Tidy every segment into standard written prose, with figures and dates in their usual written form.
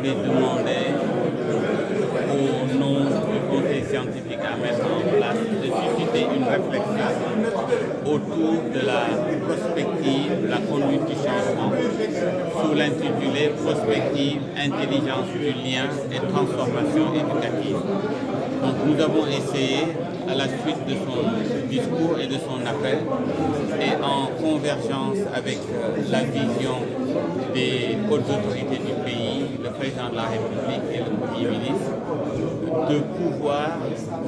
avait demandé au nom du conseil scientifique à mettre en place de susciter une réflexion autour de la prospective, la conduite du changement, sous l'intitulé Prospective, intelligence du lien et transformation éducative. Donc nous avons essayé, à la suite de son discours et de son appel, et en convergence avec la vision des hautes autorités du pays, le président de la République et le Premier ministre, de pouvoir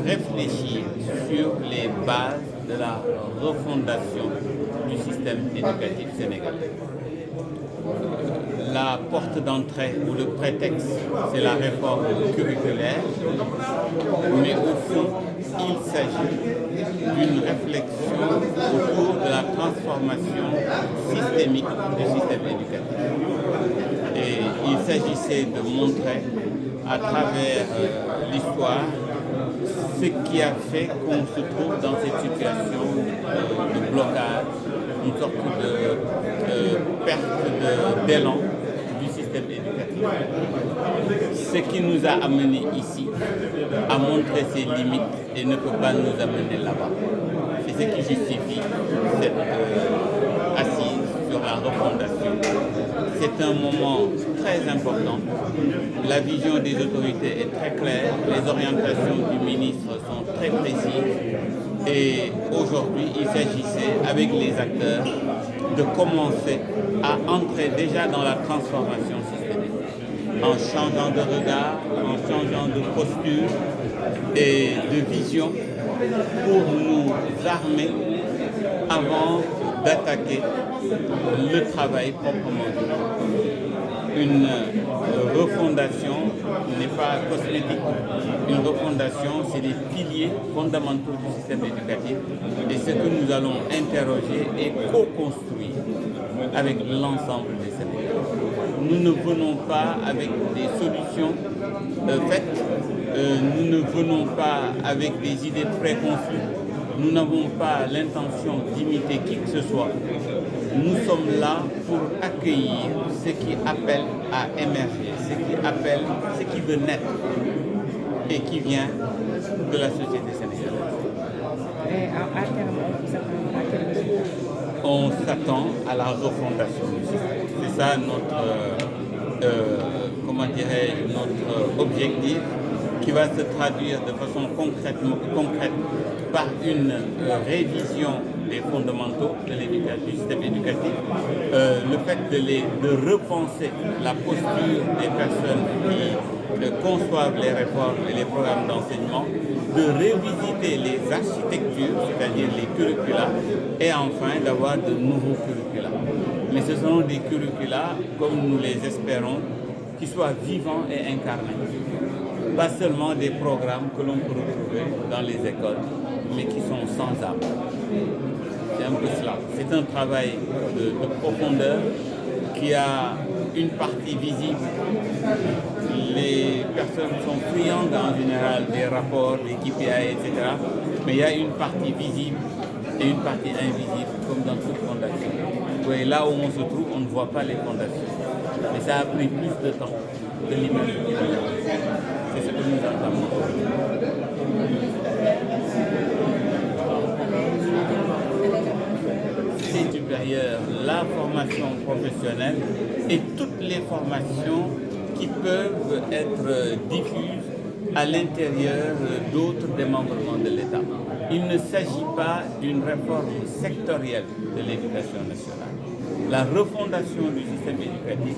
réfléchir sur les bases de la refondation du système éducatif sénégalais. La porte d'entrée ou le prétexte, c'est la réforme curriculaire, mais au fond, il s'agit d'une réflexion autour de la transformation systémique du système éducatif. Et il s'agissait de montrer à travers l'histoire ce qui a fait qu'on se trouve dans cette situation de blocage, une sorte de perte d'élan du système éducatif. Ce qui nous a amenés ici à montrer ses limites et ne peut pas nous amener là-bas. C'est ce qui justifie cette assise sur la refondation. C'est un moment très important. La vision des autorités est très claire, les orientations du ministre sont très précises et aujourd'hui il s'agissait avec les acteurs de commencer à entrer déjà dans la transformation systémique en changeant de regard, en changeant de posture et de vision pour nous armer avant d'attaquer le travail proprement dit. Une refondation n'est pas cosmétique. Une refondation, c'est les piliers fondamentaux du système éducatif et ce que nous allons interroger et co-construire avec l'ensemble des Sénégalais. Nous ne venons pas avec des solutions faites, nous ne venons pas avec des idées préconçues, nous n'avons pas l'intention d'imiter qui que ce soit. Nous sommes là pour accueillir ce qui appelle à émerger, ce qui veut naître et qui vient de la société sénégalaise. Et à terme, on s'attend à la refondation du système. C'est ça notre, notre objectif qui va se traduire de façon concrète par une révision des fondamentaux du système éducatif, le fait de repenser la posture des personnes qui conçoivent les réformes et les programmes d'enseignement, de revisiter les architectures, c'est-à-dire les curricula, et enfin d'avoir de nouveaux curricula. Mais ce seront des curricula, comme nous les espérons, qui soient vivants et incarnés. Pas seulement des programmes que l'on peut retrouver dans les écoles, mais qui sont sans âme. C'est un peu cela. C'est un travail de profondeur qui a une partie visible. Les personnes sont friandes en général des rapports, des KPI, etc. Mais il y a une partie visible et une partie invisible, comme dans toute fondation. Et là où on se trouve, on ne voit pas les fondations. Mais ça a pris plus de temps de l'imaginer. C'est ce que nous entendons. Supérieure, la formation professionnelle et toutes les formations qui peuvent être diffuses à l'intérieur d'autres démembrements de l'État. Il ne s'agit pas d'une réforme sectorielle de l'éducation nationale. La refondation du système éducatif,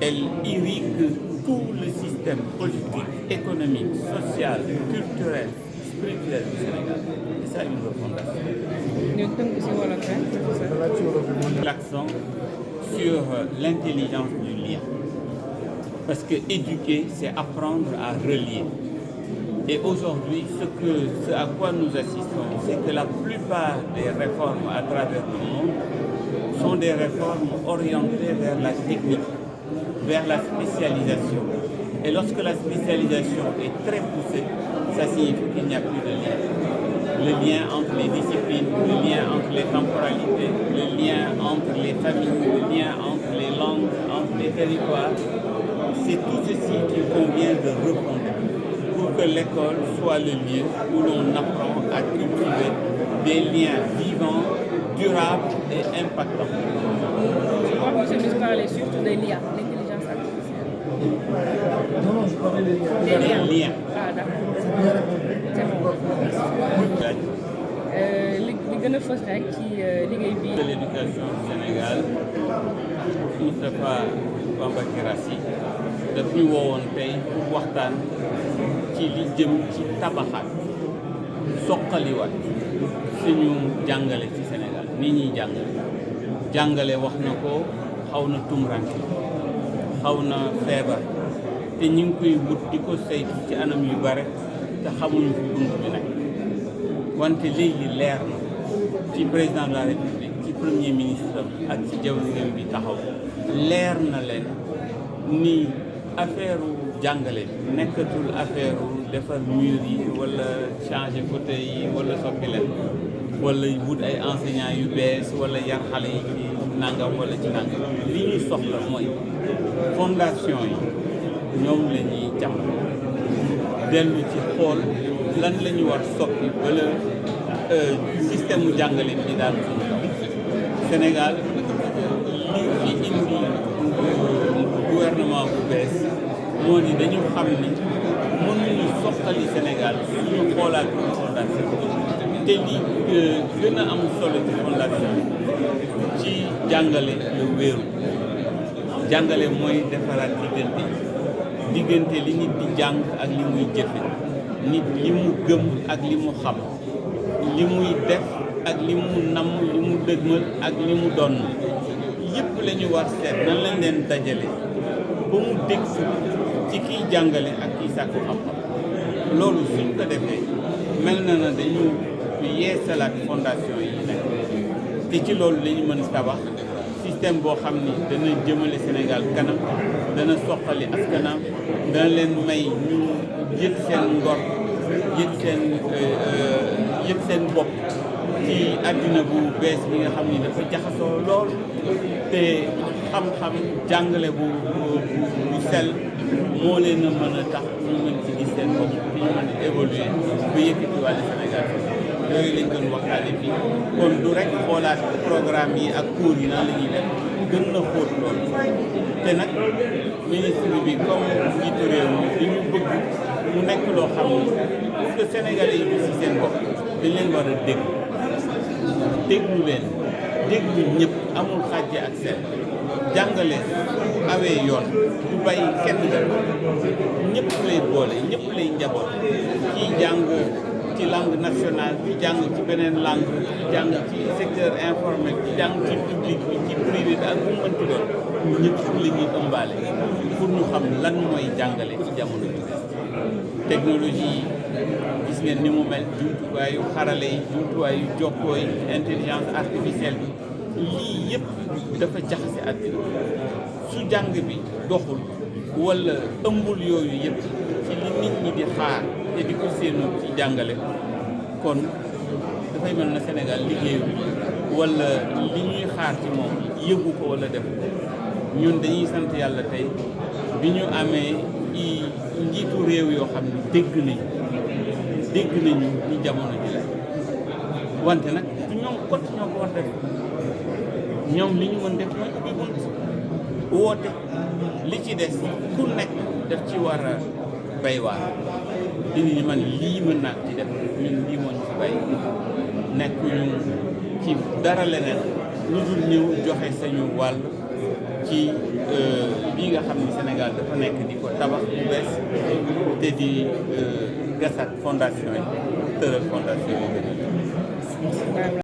elle irrigue tout le système politique, économique, social, culturel, spirituel du Sénégal. C'est ça une refondation. L'accent sur l'intelligence du lien. Parce que éduquer, c'est apprendre à relier. Et aujourd'hui, ce à quoi nous assistons, c'est que la plupart des réformes à travers le monde sont des réformes orientées vers la technique, vers la spécialisation. Et lorsque la spécialisation est très poussée, ça signifie qu'il n'y a plus de lien. Le lien entre les disciplines, le lien entre les temporalités, le lien entre les familles, le lien entre les langues, entre les territoires, c'est tout ceci qu'il convient de refonder pour que l'école soit le lieu où l'on apprend à cultiver des liens vivants, durables et impactants. Je crois que monsieur puisse parler surtout des liens, l'intelligence artificielle. Non, je parlais des liens. Des liens. Ah d'accord. C'est bon. li gën a fës rek ci liggéey bi. De l'éducation du Sénégal Moustapha Bamba Guirassy daf ñu woowoon tey pour waxtaan ci li jëm ci tabaxaat soqaliwaat suñu jàngale ci Sénégal ni ñuy jàngale wax na ko xaw na tumranke xaw na feebar te ñu ngi koy wut di ko saytu ci anam yu bare te xamuñu fi bunt bi nag wante léegi leer na ci président de la République ci premier ministre ak ci jawriñam bi taxaw leer na leen ni affaire jàngale bi nekkatul affaire defar mur yi wala changer fauteuil yi wala soppi leen wala wut ay enseignants yu bees wala yar xale yi ci nangam wala ci nangam li ñuy soxla mooy fondation yi ñoom la ñuy jàpp dellu ci xool lan la ñu war soppi wala système mu jàngale bi daal suñu kaw Sénégal li fi indi gouvernement bu bees moo di dañu xam ni mënuñu soxali Sénégal suñu xoolaat fondation te li gën a am solo ci fondation ci jàngale lu wéeru jàngale mooy defaraat diggante li nit di jàng ak li muy jëfe nit li mu gëm ak li mu xam li muy def ak li mu namm li mu dëgmal ak li mu donn yëpp la ñu war seet nan lañ leen dajale ba mu dégg ci kiy jàngale ak kiy sàkku xam-xam loolu suñ ko defee mel na dañu yeesalaat fondation yi nekk te ci loolu la ñu mën tabax système boo xam ni dana jëmale Sénégal kanam dana soqali askanam dana leen may ñu yëg seen ngor yëg seen bopp ci àddina bu bees bi nga xam ni dafa jaxasoo lool te xam-xam jàngale bu sell moo leen a mën a tax ñu mën ci gis seen bopp te ñu mën a évoluer ba yëkkati wàllu Sénégal yooyu lañ doon waxtaane fii kon du rek xoolaat programme yi ak cours yi nan la ñuy def gën na xóot lool te nag ministre bi comme njiitu réew mi dañu bëgg mu nekk loo xam ni pour que Sénégalais yi gis ci seen bopp dañ leen war a déglu leen déglu ñëpp amul xàjje ak seen jàngale awee yoon du bàyyi kenn dem ñëpp lay boole ñëpp lay njaboot kii jàng ci langue nationale ci jàng ci beneen langue ci jàng ci secteur informel ci jàng ci public bi ci privé bi ak bu mënti doon ñëpp la ñuy ëmbaale pour ñu xam lan mooy jàngale ci jamono bi technologie yi gis ngeen ni mu mel jumtuwaayu xarale yi jumtuwaayu jokkoo yi intelligence artificielle bi lii yëpp dafa jaxase àddina su jàng bi doxul wala ëmbul yooyu yëpp ci li nit ñi di xaar te di ko séenu ci jàngale kon dafay mel na Sénégal liggéeyu wala li ñuy xaar ci moom yëgu ko wala def ñun dañuy sant yàlla tey bi ñu amee njiitu réew yoo xam ne dégg nañu ñu jamono ji la wante nag du ñoom kot ñoo ko war def ñoom li ñu mën def mooy ubbi bunt woote li ci des ku nekk daf ci war a bay waar dini ñu man lii mën naa ci def ñun lii moo ñu fi bay nekk ñu ci dara leneen lu dul ñëw joxe sañu wàll ci bii nga xam ni Sénégal dafa nekk di ko tabax bu bees te di gasat fondation yi tëral fondation yi